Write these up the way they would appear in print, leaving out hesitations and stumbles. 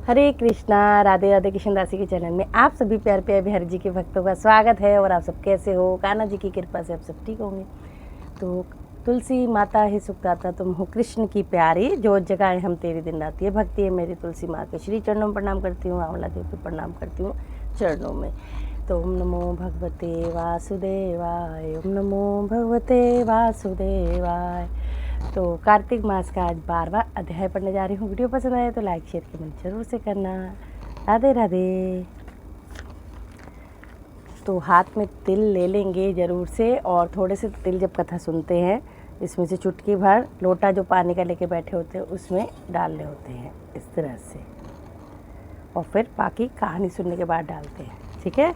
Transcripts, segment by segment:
हरे कृष्णा। राधे राधे। कृष्ण दासी के चैनल में आप सभी प्यार प्यारे बिहारी जी के भक्तों का स्वागत है। और आप सब कैसे हो? कान्हा जी की कृपा से आप सब ठीक होंगे। तो तुलसी माता है सुखदाता, तुम हो कृष्ण की प्यारी, जो जगाए हम तेरी दिन रात। ये भक्ति है मेरी तुलसी माँ के श्री चरणों में प्रणाम करती हूँ, आंवला देव को प्रणाम करती हूँ चरणों में। तो ओम नमो भगवते वासुदेवाय, ओम नमो भगवते वासुदेवाय। तो कार्तिक मास का आज 12वां अध्याय पढ़ने जा रही हूँ। वीडियो पसंद आए तो लाइक शेयर कमेंट जरूर से करना। राधे राधे। तो हाथ में तिल ले लेंगे ज़रूर से, और थोड़े से तिल जब कथा सुनते हैं इसमें से चुटकी भर लोटा जो पानी का लेके बैठे होते हैं उसमें डालने होते हैं इस तरह से, और फिर बाकी कहानी सुनने के बाद डालते हैं। ठीक है।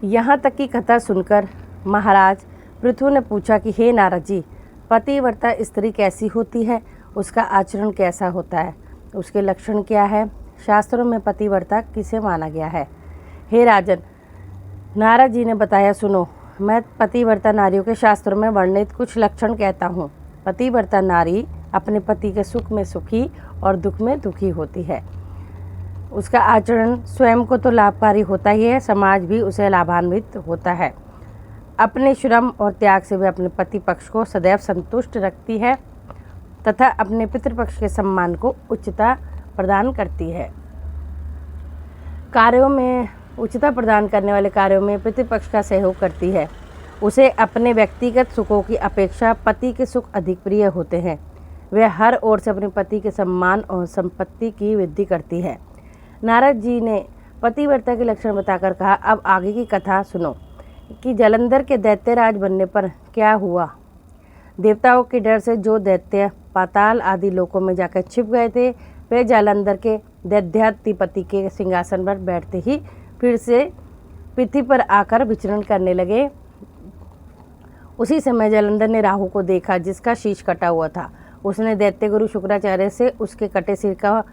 यहाँ तक की कथा सुनकर महाराज पृथु ने पूछा कि हे नारद जी, पतिव्रता स्त्री कैसी होती है, उसका आचरण कैसा होता है, उसके लक्षण क्या है, शास्त्रों में पतिव्रता किसे माना गया है। हे राजन, नारद जी ने बताया, सुनो, मैं पतिव्रता नारियों के शास्त्रों में वर्णित कुछ लक्षण कहता हूँ। पतिव्रता नारी अपने पति के सुख में सुखी और दुख में दुखी होती है। उसका आचरण स्वयं को तो लाभकारी होता ही है, समाज भी उसे लाभान्वित होता है। अपने श्रम और त्याग से वे अपने पति पक्ष को सदैव संतुष्ट रखती है तथा अपने पितृपक्ष के सम्मान को उच्चता प्रदान करती है। कार्यों में उच्चता प्रदान करने वाले कार्यों में पितृपक्ष का सहयोग करती है। उसे अपने व्यक्तिगत सुखों की अपेक्षा पति के सुख अधिक प्रिय होते हैं। वह हर ओर से अपने पति के सम्मान और संपत्ति की वृद्धि करती है। नारद जी ने पतिव्रता के लक्षण बताकर कहा, अब आगे की कथा सुनो कि जालंधर के दैत्यराज बनने पर क्या हुआ। देवताओं के डर से जो दैत्य पाताल आदि लोकों में जाकर छिप गए थे, वे जालंधर के दैत्याधिपति के सिंहासन पर बैठते ही फिर से पृथ्वी पर आकर विचरण करने लगे। उसी समय जालंधर ने राहु को देखा, जिसका शीश कटा हुआ था। उसने दैत्य गुरु शुक्राचार्य से उसके कटे सिर का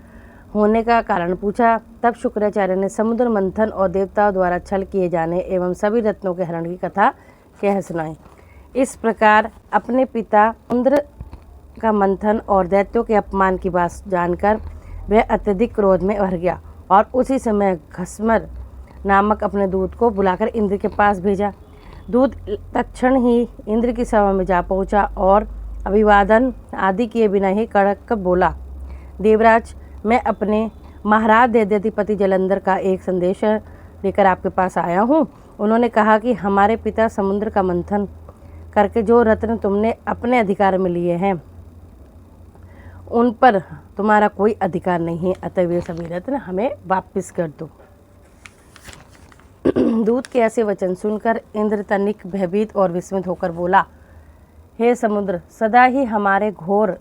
होने का कारण पूछा। तब शुक्राचार्य ने समुद्र मंथन और देवताओं द्वारा छल किए जाने एवं सभी रत्नों के हरण की कथा कह सुनाई। इस प्रकार अपने पिता समुद्र का मंथन और दैत्यों के अपमान की बात जानकर वह अत्यधिक क्रोध में भर गया और उसी समय घस्मर नामक अपने दूत को बुलाकर इंद्र के पास भेजा। दूत तत्क्षण ही इंद्र की सभा में जा पहुंचा और अभिवादन आदि किए बिना ही कड़क बोला, देवराज, मैं अपने महाराज दैत्याधिपति जालंधर का एक संदेश लेकर आपके पास आया हूँ। उन्होंने कहा कि हमारे पिता समुद्र का मंथन करके जो रत्न तुमने अपने अधिकार में लिए हैं उन पर तुम्हारा कोई अधिकार नहीं है, अतः वे सभी रत्न हमें वापस कर दो। दूत के ऐसे वचन सुनकर इंद्र तनिक भयभीत और विस्मित होकर बोला, हे समुद्र, सदा ही हमारे घोर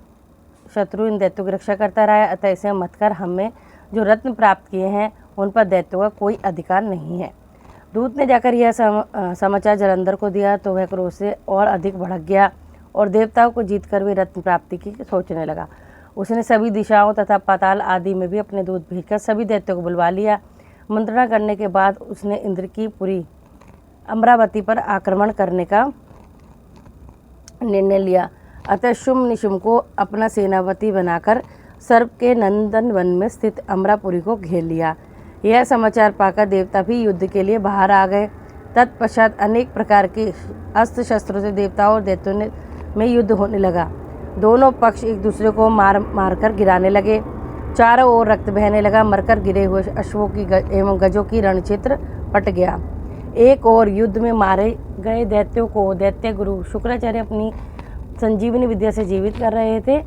शत्रु इन दैत्यों की रक्षा करता रहा है, अतः इसे मत कर। हमें जो रत्न प्राप्त किए हैं उन पर दैत्यों का कोई अधिकार नहीं है। दूत ने जाकर यह समाचार जालंधर को दिया तो वह क्रोध से और अधिक भड़क गया और देवताओं को जीतकर वे रत्न प्राप्ति की सोचने लगा। उसने सभी दिशाओं तथा पाताल आदि में भी अपने दूत भेजकर सभी दैत्यों को बुलवा लिया। मंत्रणा करने के बाद उसने इंद्र की पुरी अमरावती पर आक्रमण करने का निर्णय लिया। अतः शुम्भ निशुम्भ को अपना सेनापति बनाकर सर्प के नंदन वन में स्थित अमरापुरी को घेर लिया। यह समाचार पाकर देवता भी युद्ध के लिए बाहर आ गए। तत्पश्चात अनेक प्रकार के अस्त्र शस्त्रों से देवताओं और दैत्यों में युद्ध होने लगा। दोनों पक्ष एक दूसरे को मार कर गिराने लगे। चारों ओर रक्त बहने लगा। मरकर गिरे हुए अश्वों की एवं गजों की रणचित्र पट गया। एक और युद्ध में मारे गए दैत्यों को दैत्य गुरु शुक्राचार्य अपनी संजीवनी विद्या से जीवित कर रहे थे,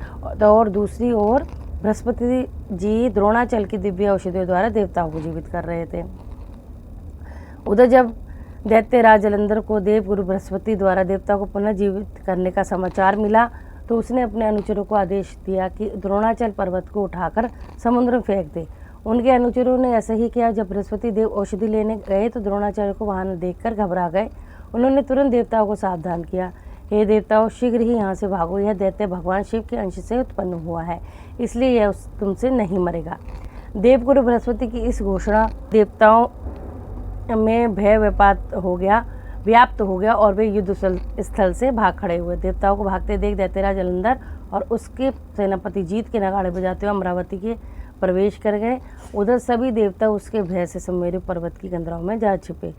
और दूसरी ओर बृहस्पति जी द्रोणाचल की दिव्य औषधियों द्वारा देवताओं को जीवित कर रहे थे। उधर जब दैत्यराज जालंधर को देव गुरु बृहस्पति द्वारा देवताओं को पुनः जीवित करने का समाचार मिला तो उसने अपने अनुचरों को आदेश दिया कि द्रोणाचल पर्वत को उठाकर समुद्र में फेंक दे। उनके अनुचरों ने ऐसा ही किया। जब बृहस्पति देव औषधि लेने गए तो द्रोणाचार्य को वहां देखकर घबरा गए। उन्होंने तुरंत देवताओं को सावधान किया, हे देवताओं, शीघ्र ही यहाँ से भागो। यह दैत्य भगवान शिव के अंश से उत्पन्न हुआ है, इसलिए यह तुमसे नहीं मरेगा। देवगुरु बृहस्पति की इस घोषणा देवताओं में भय व्यापात हो गया। व्याप्त हो गया और वे युद्ध स्थल से भाग खड़े हुए। देवताओं को भागते देख दैत्यराज जलंधर और उसके सेनापति जीत के नगाड़े बजाते हुए अमरावती के प्रवेश कर गए। उधर सभी देवता उसके भय से सुमेरु पर्वत की कंदराओं में जा छिपे।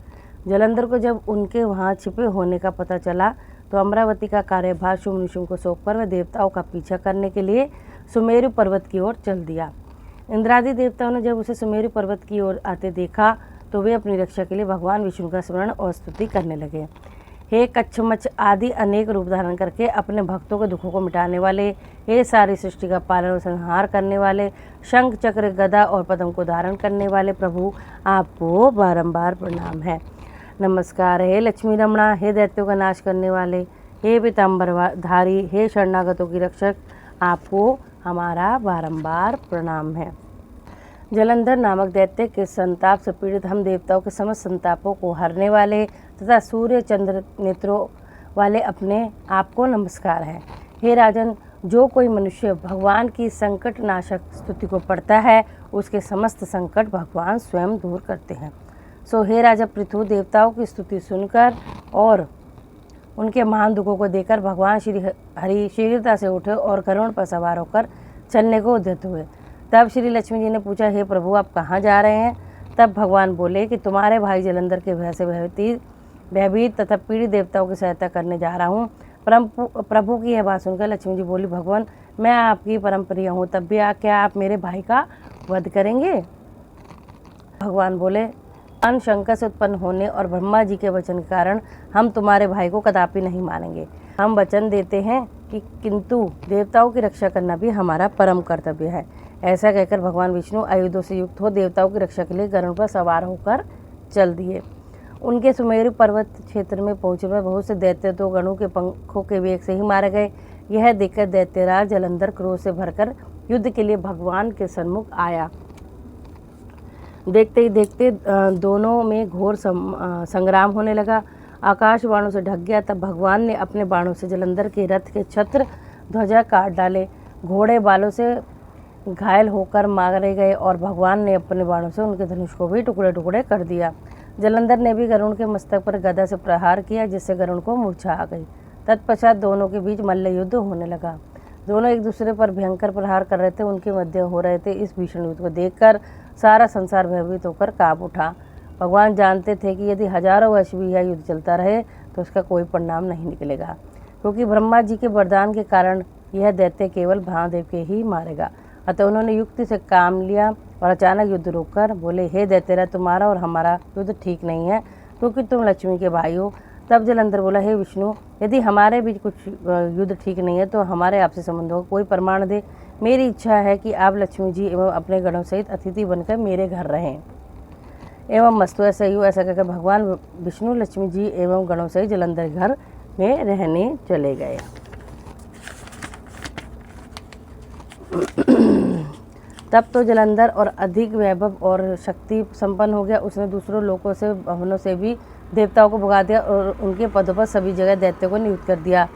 जलंधर को जब उनके वहां छिपे होने का पता चला तो अमरावती का कार्यभार शुंभ निशुंभ को सौंपकर वह देवताओं का पीछा करने के लिए सुमेरु पर्वत की ओर चल दिया। इंद्रादि देवताओं ने जब उसे सुमेरु पर्वत की ओर आते देखा तो वे अपनी रक्षा के लिए भगवान विष्णु का स्मरण और स्तुति करने लगे। हे कच्छमच्छ आदि अनेक रूप धारण करके अपने भक्तों के दुखों को मिटाने वाले, हे सारी सृष्टि का पालन और संहार करने वाले, शंख चक्र गदा और पद्म को धारण करने वाले प्रभु, आपको बारंबार प्रणाम है। नमस्कार। हे लक्ष्मी रमणा, हे दैत्यों का नाश करने वाले, हे पीताम्बरधारी, हे शरणागतों की रक्षक, आपको हमारा बारंबार प्रणाम है। जलंधर नामक दैत्य के संताप से पीड़ित हम देवताओं के समस्त संतापों को हरने वाले तथा सूर्य चंद्र नेत्रों वाले अपने आप को नमस्कार है। हे राजन, जो कोई मनुष्य भगवान की संकट नाशक स्तुति को पढ़ता है उसके समस्त संकट भगवान स्वयं दूर करते हैं। सो हे राजा पृथु, देवताओं की स्तुति सुनकर और उनके महान दुखों को देखकर भगवान श्री हरि शीघ्रता से उठे और गरुड़ पर सवार होकर चलने को उद्यत हुए। तब श्री लक्ष्मी जी ने पूछा, हे प्रभु, आप कहाँ जा रहे हैं? तब भगवान बोले कि तुम्हारे भाई जलंधर के भय से भयभीत तथा पीड़ित देवताओं की सहायता करने जा रहा हूँ। प्रभु की यह बात सुनकर लक्ष्मी जी बोली, भगवान, मैं आपकी परम प्रिय हूँ, तब भी क्या आप मेरे भाई का वध करेंगे? भगवान बोले, शंकर से उत्पन्न होने और ब्रह्मा जी के वचन के कारण हम तुम्हारे भाई को कदापि नहीं मानेंगे। हम वचन देते हैं कि किंतु देवताओं की रक्षा करना भी हमारा परम कर्तव्य है। ऐसा कहकर भगवान विष्णु आयुधों से युक्त हो देवताओं की रक्षा के लिए गरुड़ पर सवार होकर चल दिए। उनके सुमेरु पर्वत क्षेत्र में पहुंचने पर बहुत से दैत्य तो गणों के पंखों के वेग से ही मारे गए। यह देखकर दैत्यराज जलंधर क्रोध से भरकर युद्ध के लिए भगवान के सन्मुख आया। देखते ही देखते दोनों में घोर संग्राम होने लगा। आकाश बाणों से ढक गया। तब भगवान ने अपने बाणों से जलंधर के रथ के छत्र ध्वजा काट डाले। घोड़े बालों से घायल होकर मारे गए और भगवान ने अपने बाणों से उनके धनुष को भी टुकड़े टुकड़े कर दिया। जलंधर ने भी गरुड़ के मस्तक पर गदा से प्रहार किया, जिससे गरुड़ को मूर्छा आ गई। तत्पश्चात दोनों के बीच मल्ल युद्ध होने लगा। दोनों एक दूसरे पर भयंकर प्रहार कर रहे थे। उनके मध्य हो रहे थे इस भीषण युद्ध को देखकर सारा संसार भयभीत होकर कांप उठा। भगवान जानते थे कि यदि हजारों वर्ष भी यह युद्ध चलता रहे तो उसका कोई परिणाम नहीं निकलेगा, क्योंकि ब्रह्मा जी के वरदान के कारण यह दैत्य केवल महादेव के ही मारेगा। अतः उन्होंने युक्ति से काम लिया और अचानक युद्ध रोककर बोले, हे दैत्यराज, तुम्हारा और हमारा युद्ध ठीक नहीं है, क्योंकि तुम लक्ष्मी के भाई हो। तब जलंधर बोला, हे विष्णु, यदि हमारे बीच कुछ युद्ध ठीक नहीं है तो हमारे आपसे संबंधों का कोई प्रमाण दे। मेरी इच्छा है कि आप लक्ष्मी जी एवं अपने गणों सहित अतिथि बनकर मेरे घर रहें। एवं मस्तु ऐसा ही हो। ऐसा कहकर भगवान विष्णु लक्ष्मी जी एवं गणों सहित जलंधर घर में रहने चले गए। तब तो जलंधर और अधिक वैभव और शक्ति संपन्न हो गया। उसने दूसरों लोकों से भवनों से भी देवताओं को भगा दिया और उनके पदों पर सभी जगह दैत्यों को नियुक्त कर दिया।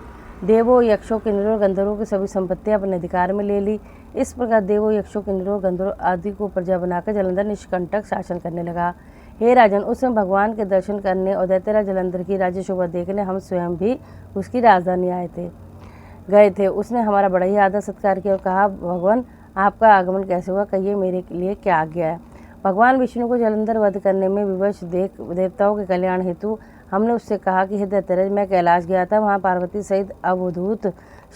देवों, यक्षों, किन्नरों, गंधर्वों की सभी संपत्तियां अपने अधिकार में ले ली। इस प्रकार देवों, यक्षों, किन्नरों, गंधर्वों आदि को प्रजा बनाकर जलंधर निष्कंटक शासन करने लगा। हे राजन, उसमें भगवान के दर्शन करने और दैत्यराज जलंधर की राज्य शोभा देखने हम स्वयं भी उसकी राजधानी गए थे। उसने हमारा बड़ा ही आदर सत्कार किया और कहा, भगवान, आपका आगमन कैसे हुआ? कहिए, मेरे लिए क्या आज्ञा है? भगवान विष्णु को जलंधर वध करने में विवश देख देवताओं के कल्याण हेतु हमने उससे कहा कि हे दैत्यराज, मैं कैलाश गया था, वहाँ पार्वती सहित अवधूत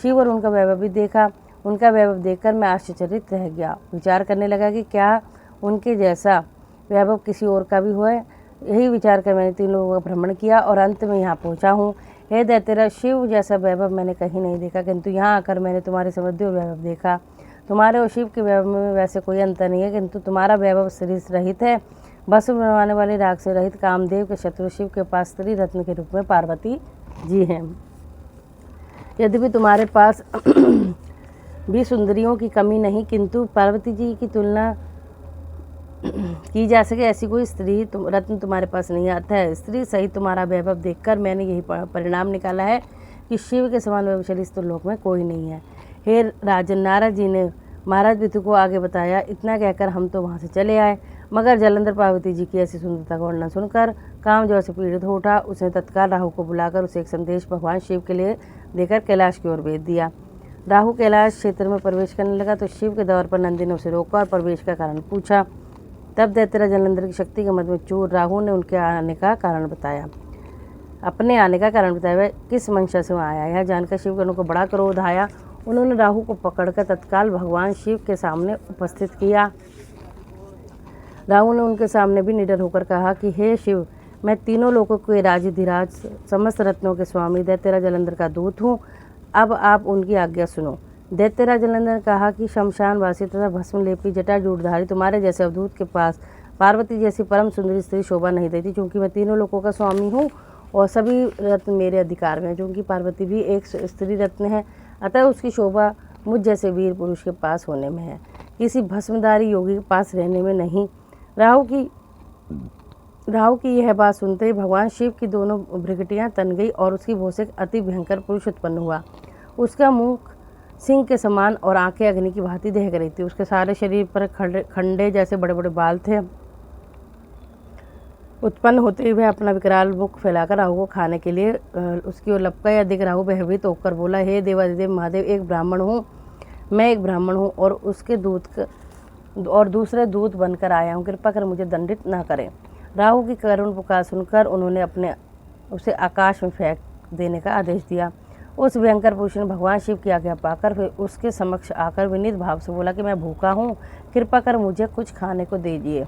शिव और उनका वैभव भी देखा। उनका वैभव देखकर मैं आश्चर्यचकित रह गया। विचार करने लगा कि क्या उनके जैसा वैभव किसी और का भी हुआ है। यही विचार कर मैंने 3 लोगों का भ्रमण किया और अंत में यहाँ पहुँचा हूँ। हे दैत्यराज, शिव जैसा वैभव मैंने कहीं नहीं देखा, किंतु यहाँ आकर मैंने तुम्हारी समृद्धि और वैभव देखा। तुम्हारे और शिव के वैभव में वैसे कोई अंतर नहीं है, किंतु तुम्हारा वैभव स्त्री रहित है। भस्म बनवाने वाले राग से रहित कामदेव के शत्रु शिव के पास स्त्री रत्न के रूप में पार्वती जी हैं। यद्यपि तुम्हारे पास भी सुंदरियों की कमी नहीं, किंतु पार्वती जी की तुलना की जा सके ऐसी कोई स्त्री रत्न तुम्हारे पास नहीं आता है। स्त्री सहित तुम्हारा वैभव देखकर मैंने यही परिणाम निकाला है कि शिव के समान वैभवशाली इस लोक में कोई नहीं है। हे राजन, नारद जी ने महाराज पृथु को आगे बताया। इतना कहकर हम तो वहाँ से चले आए। मगर जालंधर पार्वती जी की ऐसी सुंदरता का वर्णन सुनकर काम जो से पीड़ित हो उठा। उसने तत्काल राहु को बुलाकर उसे एक संदेश भगवान शिव के लिए देकर कैलाश की ओर भेज दिया। राहु कैलाश क्षेत्र में प्रवेश करने लगा तो शिव के द्वार पर नंदी ने उसे रोका और प्रवेश का कारण पूछा। तब दैत्यराज जालंधर की शक्ति के मत में चूर राहु ने उनके आने का कारण बताया। वह किस मंशा से वहाँ आया। यह जानकर शिव के उनको बड़ा क्रोध आया। उन्होंने राहु को पकड़कर तत्काल भगवान शिव के सामने उपस्थित किया। राहु ने उनके सामने भी निडर होकर कहा कि हे शिव, मैं तीनों लोगों के राजाधिराज, समस्त रत्नों के स्वामी दैत्यराज जालंधर का दूत हूँ। अब आप उनकी आज्ञा सुनो। दैत्यराज जालंधर ने कहा कि शमशानवासी तथा भस्मलेपी जटाजूटधारी तुम्हारे जैसे अवधूत के पास पार्वती जैसी परम सुंदरी स्त्री शोभा नहीं देती, क्योंकि मैं तीनों लोगों का स्वामी हूँ और सभी रत्न मेरे अधिकार में हैं। क्योंकि पार्वती भी एक स्त्री रत्न है, अतः उसकी शोभा मुझ जैसे वीर पुरुष के पास होने में है, किसी भस्मधारी योगी के पास रहने में नहीं। राहु की यह बात सुनते ही भगवान शिव की दोनों भ्रिकुटियाँ तन गई और उसकी भौं से अति भयंकर पुरुष उत्पन्न हुआ। उसका मुख सिंह के समान और आंखें अग्नि की भांति दहक रही थी। उसके सारे शरीर पर खंडे जैसे बड़े बड़े बाल थे। उत्पन्न होते हुए अपना विकराल मुख फैलाकर राहु को खाने के लिए उसकी ओर लपका। या दिख राहु भयभीत होकर बोला, हे देवादिदेव महादेव, मैं एक ब्राह्मण हूँ और दूसरे दूत बनकर आया हूँ। कृपा कर मुझे दंडित न करें। राहु की करुण पुकार सुनकर उन्होंने उसे आकाश में फेंक देने का आदेश दिया। उस भयंकर पुरुष ने भगवान शिव की आज्ञा पाकर फिर उसके समक्ष आकर विनीत भाव से बोला कि मैं भूखा हूँ, कृपा कर मुझे कुछ खाने को दीजिए।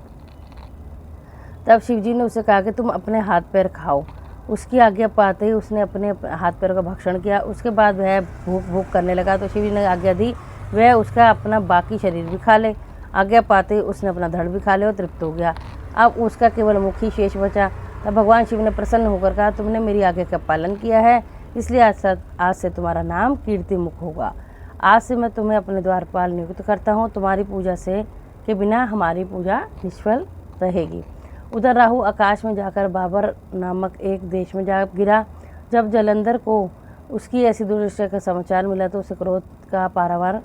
तब शिवजी ने उसे कहा कि तुम अपने हाथ पैर खाओ। उसकी आज्ञा पाते ही उसने अपने हाथ पैरों का भक्षण किया। उसके बाद वह भूख करने लगा तो शिवजी ने आज्ञा दी वह उसका अपना बाकी शरीर भी खा ले। आज्ञा पाते ही उसने अपना धड़ भी खा लिया और तृप्त हो गया। अब उसका केवल मुख ही शेष बचा। तब भगवान शिव ने प्रसन्न होकर कहा, तुमने मेरी आज्ञा का पालन किया है, इसलिए आज से तुम्हारा नाम कीर्ति मुख होगा। आज से मैं तुम्हें अपने द्वारपाल नियुक्त करता हूँ। तुम्हारी पूजा से के बिना हमारी पूजा निष्फल रहेगी। उधर राहु आकाश में जाकर बाबर नामक एक देश में जा गिरा। जब जालंधर को उसकी ऐसी दुर्दशा का समाचार मिला तो उसे क्रोध का पारावार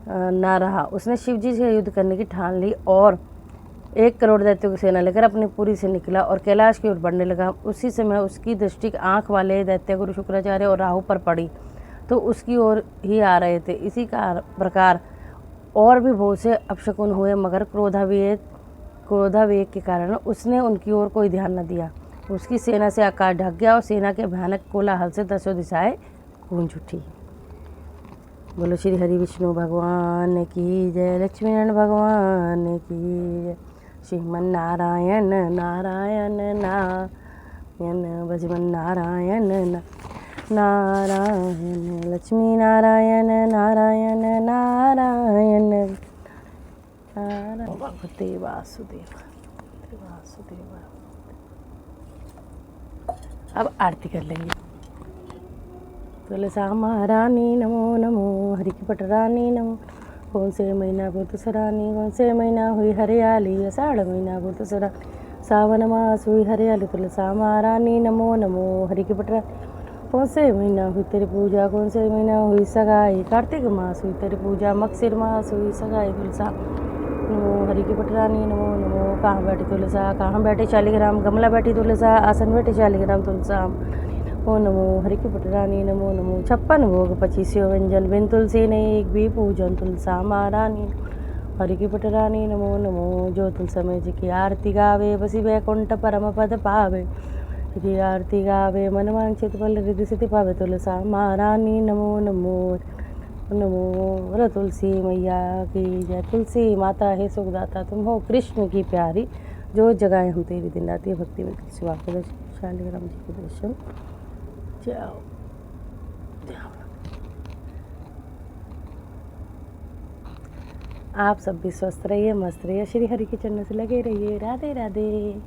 न रहा। उसने शिवजी से युद्ध करने की ठान ली और 1 करोड़ दैत्यों की सेना लेकर अपनी पुरी से निकला और कैलाश की ओर बढ़ने लगा। उसी समय उसकी दृष्टि आँख वाले दैत्य गुरु शुक्राचार्य और राहु पर पड़ी तो उसकी ओर ही आ रहे थे। इसी प्रकार और भी बहुत से अपशकुन हुए, मगर क्रोधावेग के कारण उसने उनकी ओर कोई ध्यान न दिया। उसकी सेना से आकाश ढक गया और सेना के भयानक कोलाहल से 10 दिशाएं गूंज उठी। बोलो श्री हरि विष्णु भगवान की जय, लक्ष्मीनारायण भगवान की जय। श्रीमन नारायण नारायण नारायण भजमन नारायण नारायण लक्ष्मी नारायण नारायण नारायण भगवते वासुदेव वासुदेव। अब आरती कर लेंगे। तुलसा महारानी नमो नमो, हरि की पटरानी नमो। कौन से महीना बुधसरानी, कौन से महीना हुई हरियाली, आषाढ़ महीना बुधसरा, सावन मास हुई हरियाली। तुलसा महारानी नमो नमो, हरि की पटरानी। कौन से महीना हुई तेरी पूजा, कौन से महीना हुई सगाई, कार्तिक मास हुई तेरी पूजा, मगसिर मास हुई सगाई। तुलसा नमो, हरि की पटरानी नमो नमो। कहाँ बैठी तुलसा, कहाँ बैठे शालिग्राम, गमला बैठी तुलसा, आसन बैठे शालिग्राम। तुलसा ओ नमो, हरि की पटरानी नमो नमो। 56 भोग 25 व्यंजन, बिन तुलसी नहीं एक भी पूजन। तुलसा महारानी हरि की पटरानी नमो नमो। जो तुलसा में जी की आरती गावे, बसी वैकुंठ परम पद पावे। जी आरती गावे, मन वांछित फल रिद्धि सिद्धि पावे। तुलसा महारानी नमो नमो नमो। बोलो तुलसी मैया की जय। तुलसी माता है सुखदाता, तुम हो कृष्ण की प्यारी, जो जगाएं हम तेरी दिन रात। भक्ति में शिवा के दर्शन, शालिग्राम जी के दर्शन। जाओ जाओ। आप सब भी स्वस्थ रहिए, मस्त रहिए, श्री हरि के चरणों से लगे रहिए। राधे राधे।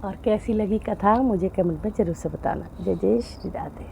और कैसी लगी कथा मुझे कमेंट में जरूर से बताना। जय जय श्री राधे।